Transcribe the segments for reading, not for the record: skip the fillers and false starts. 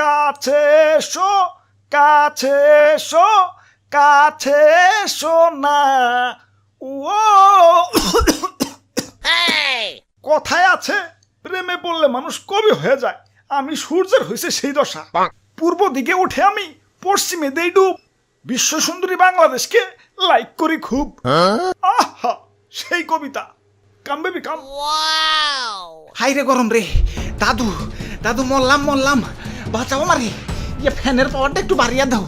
কাছে এসো, কাছে এসো, কাছে এসো না। ও কথায় আছে, প্রেমে পড়লে মানুষ কবি হয়ে যায়। আমি সূর্যের হয়েছে সেই দশা। পূর্ব দিকে উঠে আমি পশ্চিমে দেই ডুব। বিশ্ব সুন্দরী বাংলাদেশকে লাইক করি খুব। আহা, সেই কবিতা। কাম বেবি কাম। হাই রে গরম রে, দাদু দাদু মরলাম মরলাম, বাঁচাও মারি। ইয়ে ফ্যানের পাওয়ারটা একটু বাড়িয়ে দাও।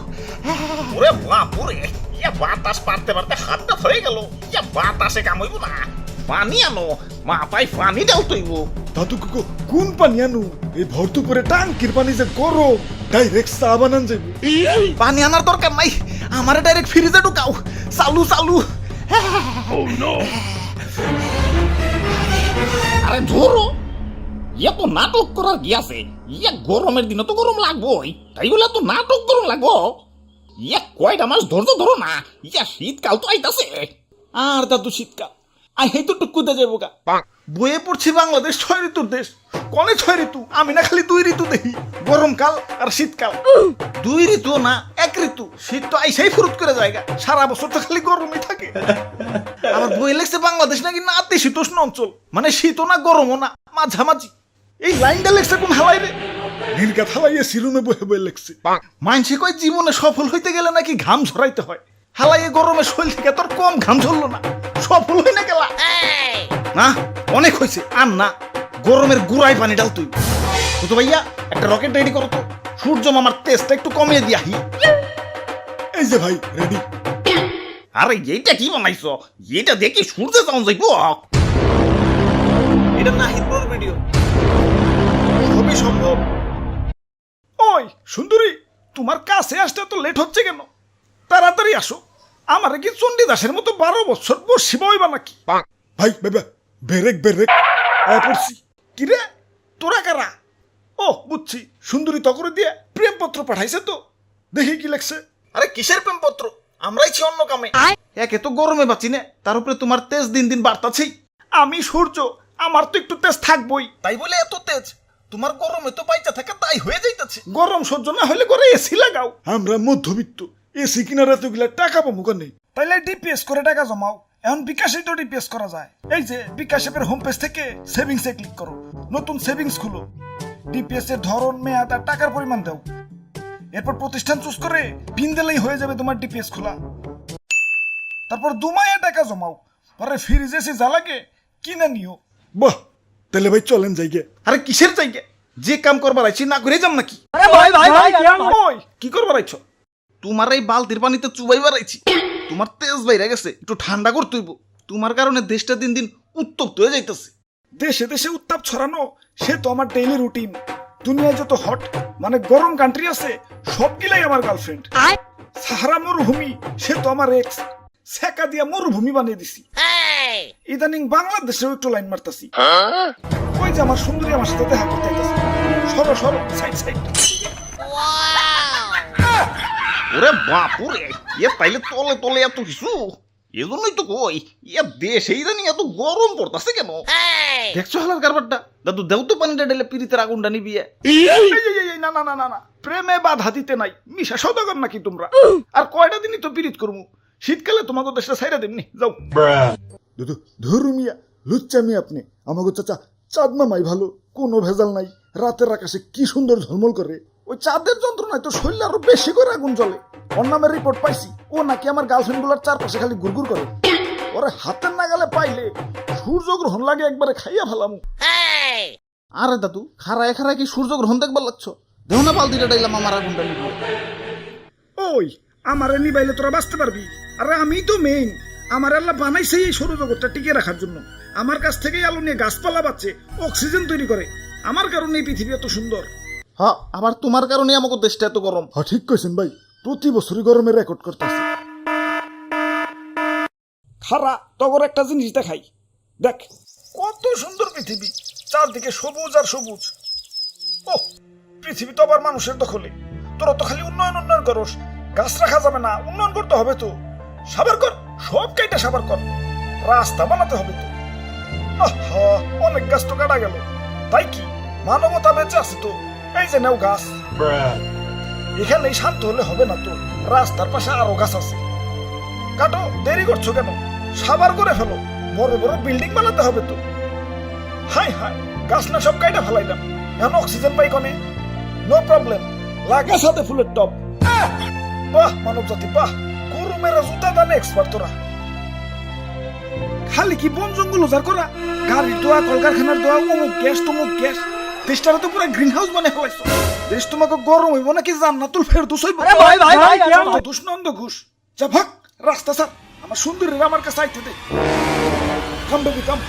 ওরে বাপুরে, ইয়া বাতাস পারতে পারতে হাতটা ধরে গেল। ইয়া বাতাসে কামইব না, পানি আনো, মাথায় পানি দাও তৈব। দাদু কোন পানি আনু? এই ভর্তু করে টাঙ্কির পানি যে গরম, ডাইরেক্ট চা বানান যাইব। পানি আনার দরকার নাই, আমারে ডাইরেক্ট ফ্রিজে ঢুকাও। চালু চালু। আরে ধরো, ইয়া তো নাটক করার কি আছে? ইয়া গরমের দিনে তো গরম লাগবোই, তাই বলে তো নাটক গরম লাগবো? ইয়া কয়টা মাস ধৈর্য ধরো না, ইয়া শীতকাল তো আইতাছে। আর দাদু শীতকাল আই হেই তো টুকুতে যাবো গা। বইয়ে পড়ছি বাংলাদেশ 6 ঋতুর দেশ। কনে 6 ঋতু? আমি না খালি 2 ঋতু দেখি, গরমকাল আর শীতকাল। 2 ঋতু না, 1 ঋতু। শীত তো আইসাই ফুরুত করে জায়গা, সারা বছর তো খালি গরমই থাকে। আমার বই লেগছে বাংলাদেশ নাকি নাতিশীতোষ্ণ অঞ্চল, মানে শীতও না গরমও না, মাঝামাঝি। এই লাইনটা লেখছে কোন হালাই রে? নির্গাত হালাইয়ে সিরুমে বহে বয়ে লেখছে। মানসে কয় জীবনে সফল হইতে গেলে নাকি ঘাম ঝরাইতে হয়। হালাইয়ে গরমে শরীর থেকে তোর কম ঘাম ঝরলো না, সফল হই না গেলা। না অনেক হয়েছে, আর না, গরমের গুড়াই পানি ডাল তুই। তো ভাইয়া একটা রকেট রেডি করো তো, সূর্য মামার তেজটা একটু কমিয়ে দিয়াহি। এই যে ভাই রেডি। আরে এইটা কি বানাইছো? এটা দেখি সূর্যে যাওয়া যাইব। এটা নাহিদ ব্রোর ভিডিও। সবই সম্ভব। ওই সুন্দরী, তোমার কাছে আসতে তো লেট হচ্ছে কেন? তাড়াতাড়ি আসো। আমারে কি চণ্ডীদাসের মতো 12 বছর বসিবা হইবা নাকি? ভাই বাবা, বেরেক বেরেক পড়ছি। কিরে তোরা কারা? ও বুঝছি, সুন্দরী তকরে দিয়ে প্রেমপত্র পাঠাইছে তো। দেখি কি লেখছে। আরে কিসের প্রেমপত্র? আমরাই ছি অন্য কামে। একে তো গরমে বাঁচি না, তার উপরে তোমার তেজ দিন দিন বাড়তাছেই। আমি সূর্য, আমার তো একটু তেজ থাকবই। তাই বলে এত তেজ? তোমার গরমে তো বাইচা থাকে তাই হয়ে যাইতাছে। গরম সহ্য না হলে করে এসি লাগাও। আমরা মধ্যবিত্ত, এসি কিনার এতগুলা টাকা পাবো কেন? তাইলে ডিপিএস করে টাকা জমাও। এখন বিকাশে তো ডিপিএস করা যায়। এই যে বিকাশ অ্যাপের হোম পেজ থেকে সেভিংস এ ক্লিক করো, নতুন সেভিংস খুলো, ডিপিএস এর ধরন, মেয়াদ আর টাকার পরিমাণ দাও। এরপর প্রতিষ্ঠান চুজ করে পিন দিলেই হয়ে যাবে তোমার ডিপিএস খোলা। তারপর 2 মাসে টাকা জমাও, পরে ফ্রিজ এসে যা লাগে কিনে নিও। বাহ, তাহলে ভাই চলেন যাইগে। আরে কিসের জায়গা? যে কাম করবার আইছি না করে যাম নাকি? ওই কি করবার আইছো? তোমার এই বালতির পানিতে চুবাইবার আইছি। তোমার তেজ বাইরে গেছে, একটু ঠান্ডা করতে হইব। তোমার কারণে দেশটা দিন দিন উত্তপ্ত হয়ে যাইতেছে। দেশে দেশে উত্তাপ ছড়ানো সে তো আমার ডেইলি রুটিন। দুনিয়ায় যত হট মানে গরম কান্ট্রি আছে সবগুলাই আমার গার্লফ্রেন্ড। সাহারা মরুভূমি সে তো আমার এক্স, সেকা দিয়া মরুভূমি বানিয়ে দিছি। ইদানিং বাংলাদেশেও একটু লাইন মারতাছি। ওই যে আমার সুন্দরী আমার সাথে দেখা করতে আইতাছে। সরো সরো, সাইড সাইড। ওরে বাপুরে, ইয়ে তাইলে তলে তলে এত কিছু। এজন্যই তো কই, ইয়া দেশে ইদানিং এত গরম পড়তাছে কেন? দেখছো হালার কারবারটা? দাদু দেও তো পানিটা ঢেলে পিরিতের আগুনটা নিবিয়ে। না না না না না, প্রেমে বাধা দিতে নাই। মিশা সদাগর নাকি তোমরা? আর কয়টা দিনই তো পিরিত করমু। শীতকালে তোমাকে দেশটা ছাইরা দেমনি, যাও। ধরু মিয়া, লুচ্চামি আপনি। আমাকে চাচা চাঁদ মামাই ভালো, কোনো ভেজাল নাই। রাতের আকাশে কি সুন্দর ঝলমল করে। ওই চাঁদের যন্ত্রণায় তো শরীরে আরো বেশি করে আগুন জ্বলে। ওর নামের রিপোর্ট পাইছি, ও নাকি আমার গার্লফ্রেন্ড গুলার চারপাশে খালি ঘুরঘুর করে। ওরে হাতের নাগালে পাইলে সূর্যগ্রহণ লাগে একবারে খাইয়া ফেলামু। আরে দাদু, খারায় খারায় কি সূর্য গ্রহণ দেখবার লাগছো? দেও না বালতিটা ডাইলাম আমার আগুনটা নিবি। ওই আমারে নিবাইলে তোরা বাঁচতে পারবি? আরে আমি তো মেইন। আমার আল্লাহ বানাইছে এই সৌরজগৎটা টিকে রাখার জন্য। আমার কাছ থেকেই আলো নিয়ে গাছপালা বাঁচে, অক্সিজেন তৈরি করে। আমার কারণে এই পৃথিবী এত সুন্দর। হ্যাঁ, আবার তোমার কারণে আমাকে দেশটা এত গরম। হ্যাঁ ঠিক কইছেন ভাই, প্রতি বছরই গরমে রেকর্ড করতেছে। খারা তগর একটা জিনিস দেখাই, দেখ কত সুন্দর পৃথিবী, চারদিকে সবুজ আর সবুজ। ও পৃথিবী তো আবার মানুষের দখলে। তোরা তো খালি উন্নয়ন উন্নয়ন করস, গাছ রাখা যাবে না, উন্নয়ন করতে হবে তো। সাবার কর, সব কাইটা সাবার কর, রাস্তা বানাতে হবে তো। আহা, অনেক গাছ তো কাটা গেল, তাই কি মানবতা বেঁচে আছে তো। এই যে নাও গাছ এখানেই শান্ত হলে হবে না তো, রাস্তার পাশে আরো গাছ আছে। কাটো, দেরি করছো কেন? সাবার করে ফেলো, বড় বড় বিল্ডিং বানাতে হবে তো। হাই হাই, গাছ না সব কাইটা ফেলাইলাম, এখন অক্সিজেন পাই কনে? নো প্রবলেম, লাগা সাথে ফুলের টপ। বাহ মানব জাতি বাহ, গরু মেরা জুতা দানে এক্সপার্ট তোরা। খালি কি বন জঙ্গল উজাড় করা, গাড়ির দোয়া, কলকারখানার দোয়া, অমুক গ্যাস তমুক গ্যাস, দেশটারে তো পুরো গ্রিন হাউস বানিয়ে ফেলাইছো। দেশ তোমাকে গরম হইব নাকি জান্নাতুল ফেরদৌস হইব? ঘুষ নন্দ ঘুষ। যা ভাগ রাস্তা স্যার, আমার সুন্দরীরা আমার কাছে আইতে দে। কাম বেবি কাম।